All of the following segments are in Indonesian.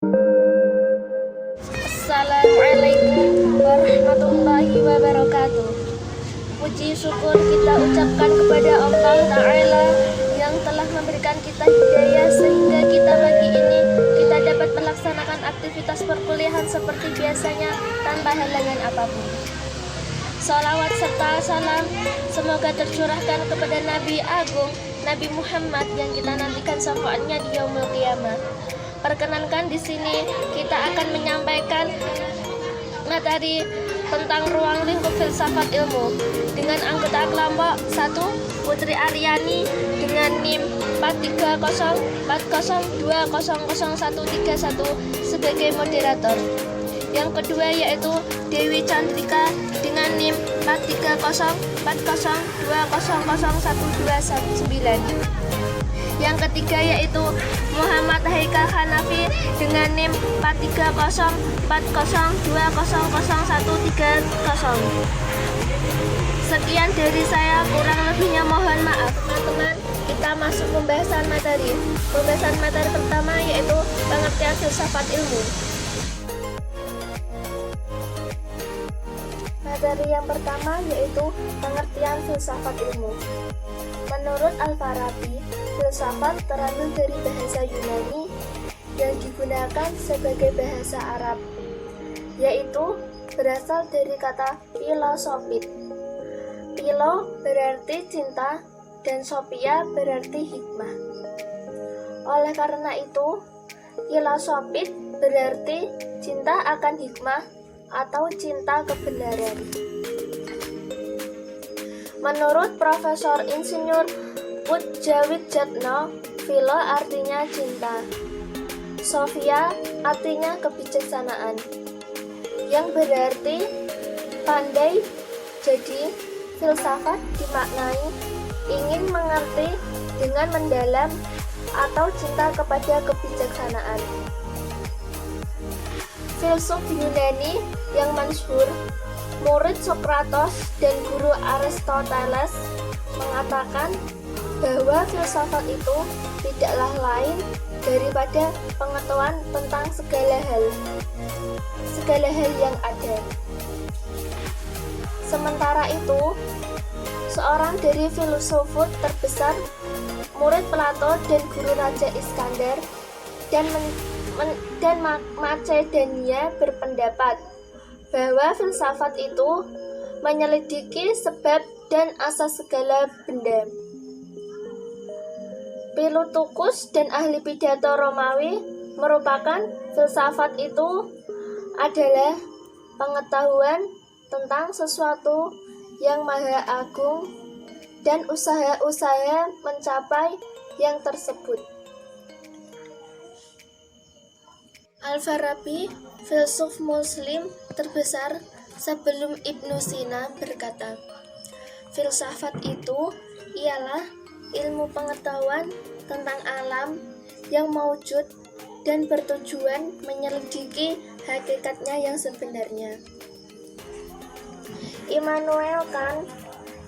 Assalamualaikum warahmatullahi wabarakatuh. Puji syukur kita ucapkan kepada Allah Ta'ala yang telah memberikan kita hidayah sehingga kita pagi ini kita dapat melaksanakan aktivitas perkuliahan seperti biasanya tanpa halangan apapun. Salawat serta salam semoga tercurahkan kepada Nabi Agung Nabi Muhammad yang kita nantikan syafaatnya di yaumul qiyamah. Perkenankan di sini kita akan menyampaikan materi tentang ruang lingkup filsafat ilmu dengan anggota kelompok 1 Putri Aryani dengan NIM 43040200131 sebagai moderator. Yang kedua yaitu Dewi Chandrika dengan NIM 43040200129. Yang ketiga yaitu Muhammad Haikal Hanafi dengan NIM 43040200130. Sekian dari saya, kurang lebihnya mohon maaf. Teman-teman, kita masuk pembahasan materi. Pembahasan materi pertama yaitu pengertian filsafat ilmu. Materi yang pertama yaitu pengertian filsafat ilmu. Menurut Al-Farabi, filsafat terambil dari bahasa Yunani yang digunakan sebagai bahasa Arab, yaitu berasal dari kata filosofit. Philo berarti cinta dan sophia berarti hikmah. Oleh karena itu, filosofit berarti cinta akan hikmah atau cinta kebenaran. Menurut Profesor Insinyur Pudjawidjatno, philo artinya cinta, sophia artinya kebijaksanaan, yang berarti pandai. Jadi, filsafat dimaknai ingin mengerti dengan mendalam atau cinta kepada kebijaksanaan. Filsuf Yunani yang masyhur, murid Sokrates dan guru Aristoteles, mengatakan bahwa filsafat itu tidaklah lain daripada pengetahuan tentang segala hal yang ada. Sementara itu, seorang dari filsuf terbesar, murid Plato dan guru Raja Iskandar dan Macedonia berpendapat bahwa filsafat itu menyelidiki sebab dan asas segala benda. Pilutukus dan ahli pidato Romawi merupakan filsafat itu adalah pengetahuan tentang sesuatu yang maha agung dan usaha-usaha mencapai yang tersebut. Al-Farabi, filsuf muslim terbesar sebelum Ibnu Sina, berkata, filsafat itu ialah ilmu pengetahuan tentang alam yang maujud dan bertujuan menyelidiki hakikatnya yang sebenarnya. Immanuel Kant,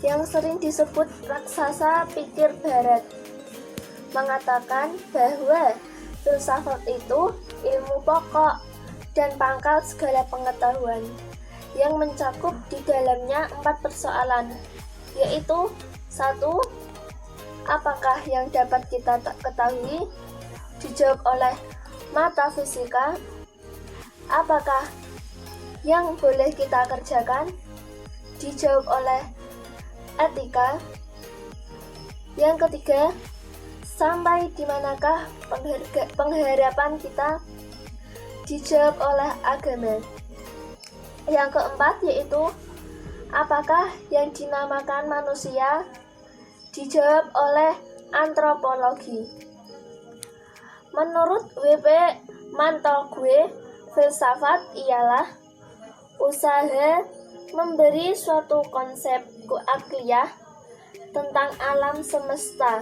yang sering disebut raksasa pikir barat, mengatakan bahwa filsafat itu ilmu pokok dan pangkal segala pengetahuan yang mencakup di dalamnya 4 persoalan, yaitu 1. Apakah yang dapat kita ketahui? Dijawab oleh metafisika. Apakah yang boleh kita kerjakan? Dijawab oleh etika. Yang ketiga, sampai di manakah pengharapan kita? Dijawab oleh agama. Yang keempat yaitu, apakah yang dinamakan manusia? Dijawab oleh antropologi. Menurut W.P. Montague, filsafat ialah usaha memberi suatu konsep akliyah tentang alam semesta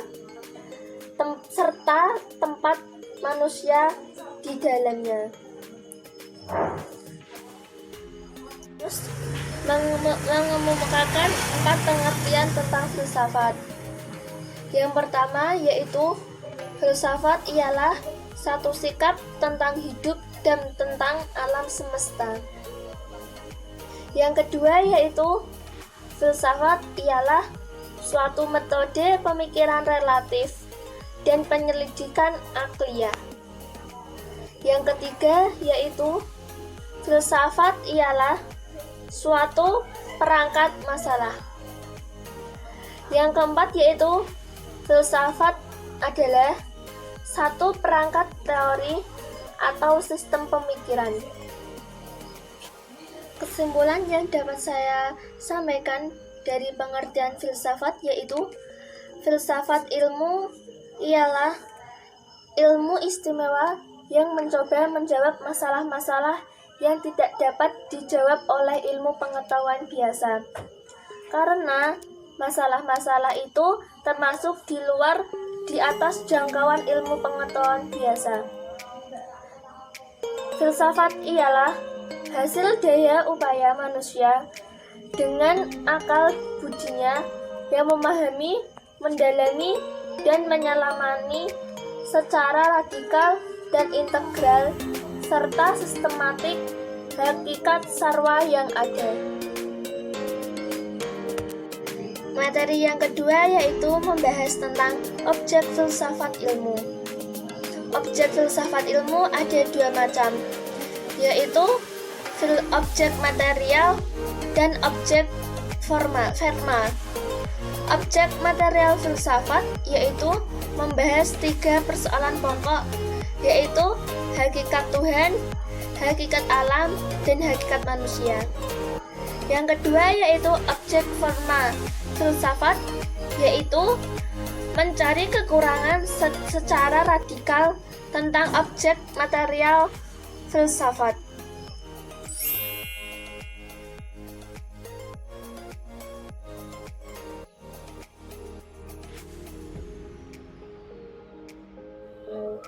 serta tempat manusia di dalamnya. Terus mengemukakan 4 pengertian tentang filsafat. Yang pertama yaitu filsafat ialah satu sikap tentang hidup dan tentang alam semesta. Yang kedua yaitu filsafat ialah suatu metode pemikiran relatif dan penyelidikan akliyah. Yang ketiga yaitu filsafat ialah suatu perangkat masalah. Yang keempat yaitu filsafat adalah satu perangkat teori atau sistem pemikiran. Kesimpulan yang dapat saya sampaikan dari pengertian filsafat yaitu filsafat ilmu ialah ilmu istimewa yang mencoba menjawab masalah-masalah yang tidak dapat dijawab oleh ilmu pengetahuan biasa. Karena masalah-masalah itu termasuk di atas jangkauan ilmu pengetahuan biasa. Filsafat ialah hasil daya upaya manusia dengan akal budinya yang memahami, mendalami, dan menyelamani secara radikal dan integral serta sistematik hakikat sarwa yang ada. Materi yang kedua yaitu membahas tentang objek filsafat ilmu. Objek filsafat ilmu ada dua macam, yaitu objek material dan objek formal. Objek material filsafat yaitu membahas tiga persoalan pokok, yaitu hakikat Tuhan, hakikat alam, dan hakikat manusia. Yang kedua yaitu objek formal filsafat, yaitu mencari kekurangan secara radikal tentang objek material filsafat.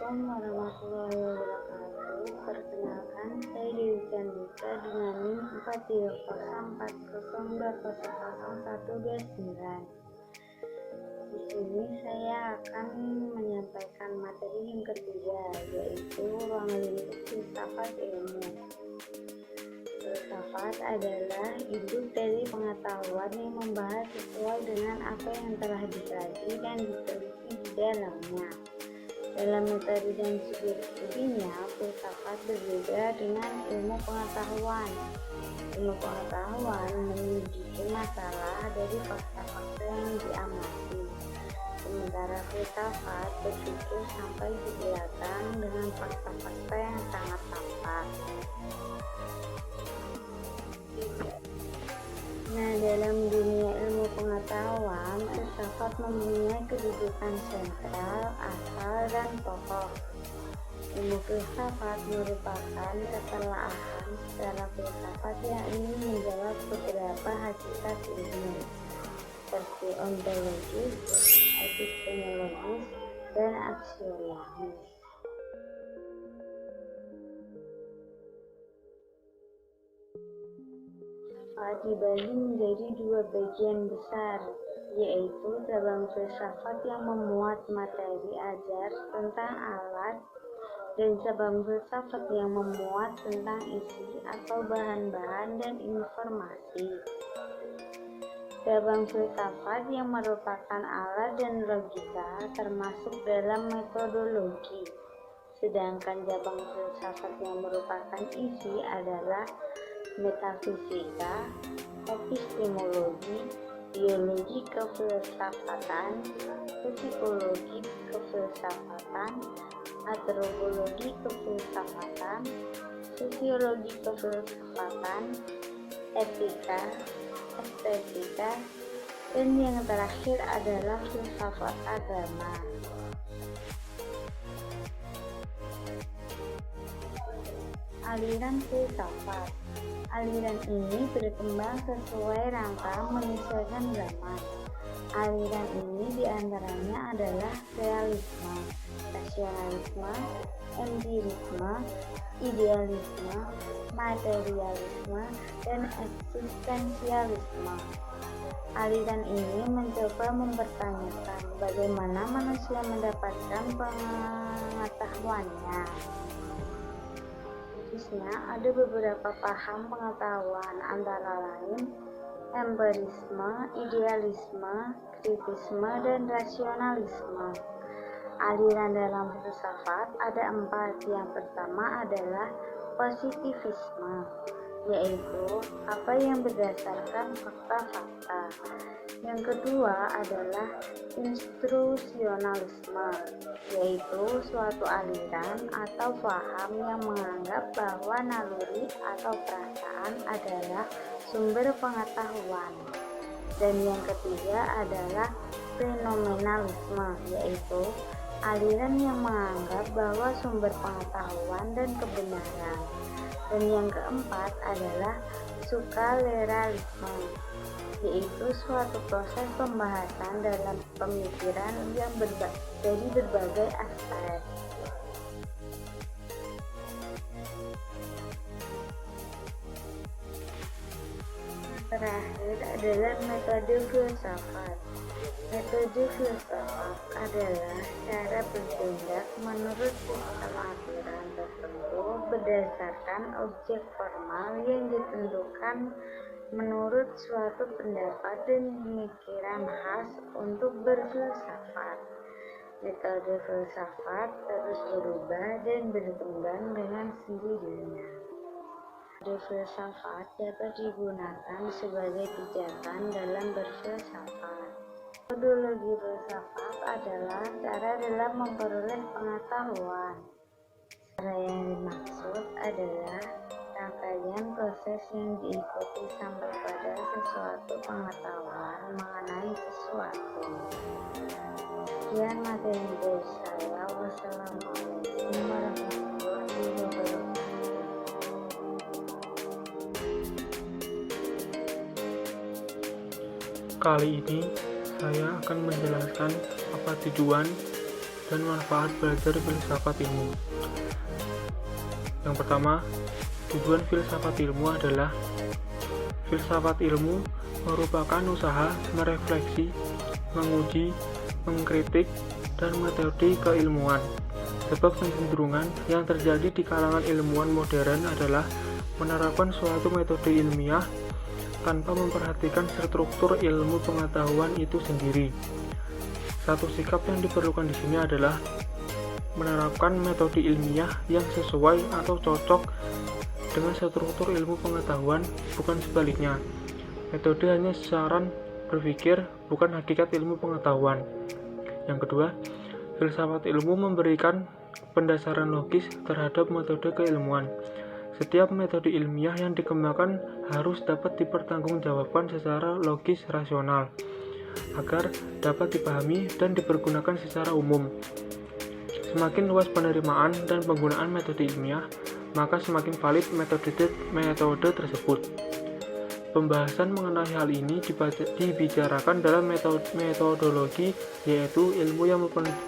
Assalamualaikum warahmatullahi wabarakatuh. Perkenalkan, saya Dewi Candika dengan NIM 43040200129. Di sini saya akan menyampaikan materi yang ketiga, yaitu ruang lingkup filsafat ilmu. Filsafat adalah induk dari pengetahuan yang membahas sesuai dengan apa yang telah dikaji dan diteliti di dalamnya. Dalam metode dan studinya, filsafat berbeda dengan ilmu pengetahuan. Ilmu pengetahuan menyelidiki masalah dari fakta-fakta yang diamati. Sementara filsafat berpikir sampai di belakang dengan fakta-fakta yang sangat tampak. Nah, dalam dunia ilmu pengetahuan, filsafat mempunyai kedudukan sentral, asal, dan pokok. Ilmu filsafat merupakan ketelaahan secara filsafat yang ingin menjawab beberapa hakikat ilmu, seperti ontologis, epistemologis, dan aksiologis. Dibagi menjadi dua bagian besar, yaitu cabang filsafat yang memuat materi ajar tentang alat dan cabang filsafat yang memuat tentang isi atau bahan-bahan dan informasi. Cabang filsafat yang merupakan alat dan logika termasuk dalam metodologi, sedangkan cabang filsafat yang merupakan isi adalah metafisika, epistemologi, biologi kefilsafatan, psikologi kefilsafatan, antropologi kefilsafatan, sosiologi kefilsafatan, etika, estetika, dan yang terakhir adalah filsafat agama. Aliran filsafat. Aliran ini berkembang sesuai rangka menyesuaikan zaman. Aliran ini diantaranya adalah realisme, rasionalisme, empirisme, idealisme, materialisme, dan eksistensialisme. Aliran ini mencoba mempertanyakan bagaimana manusia mendapatkan pengetahuannya. Khususnya ada beberapa paham pengetahuan, antara lain empirisme, idealisme, kritisme, dan rasionalisme. Aliran dalam filsafat ada 4. Yang pertama adalah positivisme, yaitu apa yang berdasarkan fakta-fakta. Yang kedua adalah instrusionalisme, yaitu suatu aliran atau paham yang menganggap bahwa naluri atau perasaan adalah sumber pengetahuan. Dan yang ketiga adalah fenomenalisme, yaitu aliran yang menganggap bahwa sumber pengetahuan dan kebenaran. Dan yang keempat adalah sukaleralisme, yaitu suatu proses pembahasan dalam pemikiran yang dari berbagai aspek. Terakhir adalah metode filsafat. Metode filsafat adalah cara bertindak menurut sistem aturan tertentu berdasarkan objek formal yang ditentukan menurut suatu pendapat dan pemikiran khas untuk berfilsafat. Metode filsafat terus berubah dan berkembang dengan sendirinya. Metode filsafat dapat digunakan sebagai pijakan dalam berfilsafat. Metodologi filsafat adalah cara dalam memperoleh pengetahuan. Cara yang dimaksud adalah rangkaian proses yang diikuti sampai pada sesuatu pengetahuan mengenai sesuatu. Sekian materi dari saya. Wassalamualaikum warahmatullahi wabarakatuh. Kali ini saya akan menjelaskan apa tujuan dan manfaat belajar filsafat ilmu. Yang pertama, tujuan filsafat ilmu adalah filsafat ilmu merupakan usaha merefleksi, menguji, mengkritik, dan metode keilmuan. Sebab kecenderungan yang terjadi di kalangan ilmuwan modern adalah menerapkan suatu metode ilmiah tanpa memperhatikan struktur ilmu pengetahuan itu sendiri. Satu sikap yang diperlukan di sini adalah menerapkan metode ilmiah yang sesuai atau cocok dengan struktur ilmu pengetahuan, bukan sebaliknya. Metode hanya saran berpikir, bukan hakikat ilmu pengetahuan. Yang kedua, filsafat ilmu memberikan pendasaran logis terhadap metode keilmuan. Setiap metode ilmiah yang dikembangkan harus dapat dipertanggungjawabkan secara logis rasional, agar dapat dipahami dan dipergunakan secara umum. Semakin luas penerimaan dan penggunaan metode ilmiah, maka semakin valid metode tersebut. Pembahasan mengenai hal ini dibicarakan dalam metodologi, yaitu ilmu yang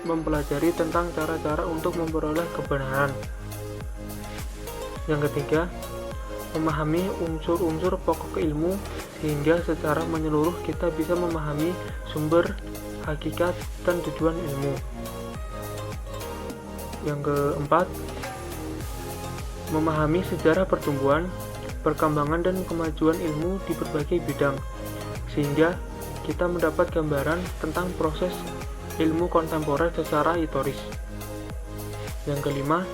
mempelajari tentang cara-cara untuk memperoleh kebenaran. Yang ketiga, memahami unsur-unsur pokok ilmu sehingga secara menyeluruh kita bisa memahami sumber, hakikat, dan tujuan ilmu. Yang keempat, memahami sejarah pertumbuhan, perkembangan, dan kemajuan ilmu di berbagai bidang sehingga kita mendapat gambaran tentang proses ilmu kontemporer secara historis. Yang kelima,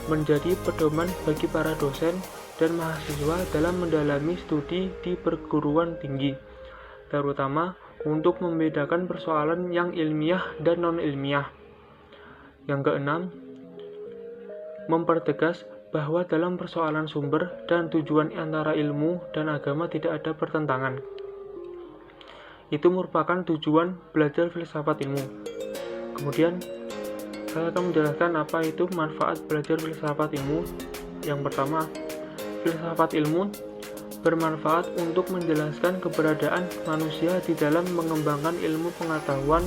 menjadi pedoman bagi para dosen dan mahasiswa dalam mendalami studi di perguruan tinggi, terutama untuk membedakan persoalan yang ilmiah dan non-ilmiah. Yang keenam, mempertegas bahwa dalam persoalan sumber dan tujuan antara ilmu dan agama tidak ada pertentangan. Itu merupakan tujuan belajar filsafat ilmu. Kemudian, saya akan menjelaskan apa itu manfaat belajar filsafat ilmu. Yang pertama, filsafat ilmu bermanfaat untuk menjelaskan keberadaan manusia di dalam mengembangkan ilmu pengetahuan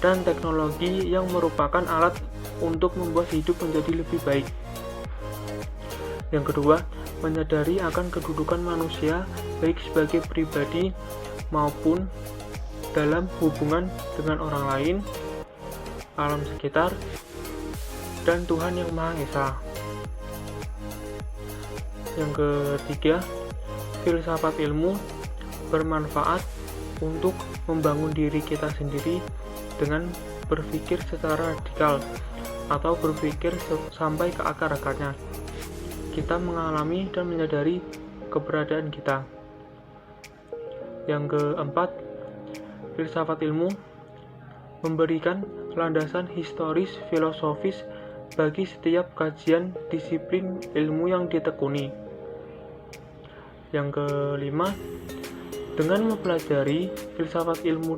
dan teknologi yang merupakan alat untuk membuat hidup menjadi lebih baik. Yang kedua, menyadari akan kedudukan manusia baik sebagai pribadi maupun dalam hubungan dengan orang lain, alam sekitar, dan Tuhan Yang Maha Esa. Yang ketiga, filsafat ilmu bermanfaat untuk membangun diri kita sendiri dengan berpikir secara radikal atau berpikir sampai ke akar-akarnya. Kita mengalami dan menyadari keberadaan kita. Yang keempat, filsafat ilmu memberikan landasan historis filosofis bagi setiap kajian disiplin ilmu yang ditekuni. Yang kelima, dengan mempelajari filsafat ilmu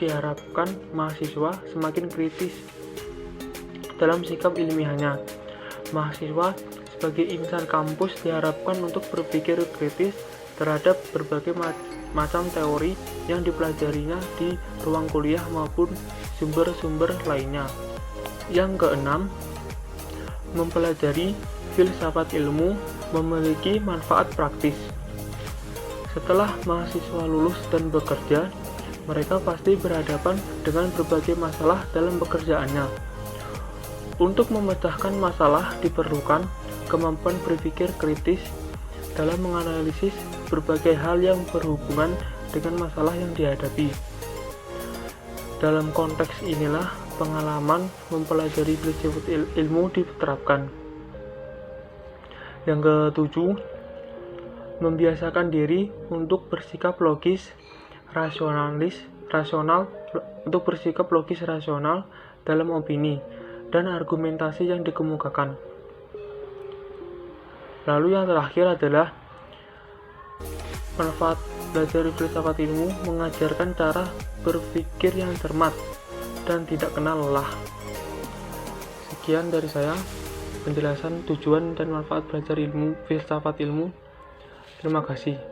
diharapkan mahasiswa semakin kritis dalam sikap ilmiahnya. Mahasiswa sebagai insan kampus diharapkan untuk berpikir kritis terhadap berbagai macam teori yang dipelajarinya di ruang kuliah maupun sumber-sumber lainnya. Yang keenam, mempelajari filsafat ilmu memiliki manfaat praktis. Setelah mahasiswa lulus dan bekerja, mereka pasti berhadapan dengan berbagai masalah dalam pekerjaannya. Untuk memecahkan masalah diperlukan kemampuan berpikir kritis dalam menganalisis berbagai hal yang berhubungan dengan masalah yang dihadapi. Dalam konteks inilah pengalaman mempelajari filsafat ilmu diterapkan. Yang ketujuh, membiasakan diri untuk bersikap rasional dalam opini dan argumentasi yang dikemukakan. Lalu yang terakhir adalah manfaat belajar filsafat ilmu mengajarkan cara berpikir yang cermat dan tidak kenal lelah. Sekian dari saya penjelasan tujuan dan manfaat belajar filsafat ilmu. Terima kasih.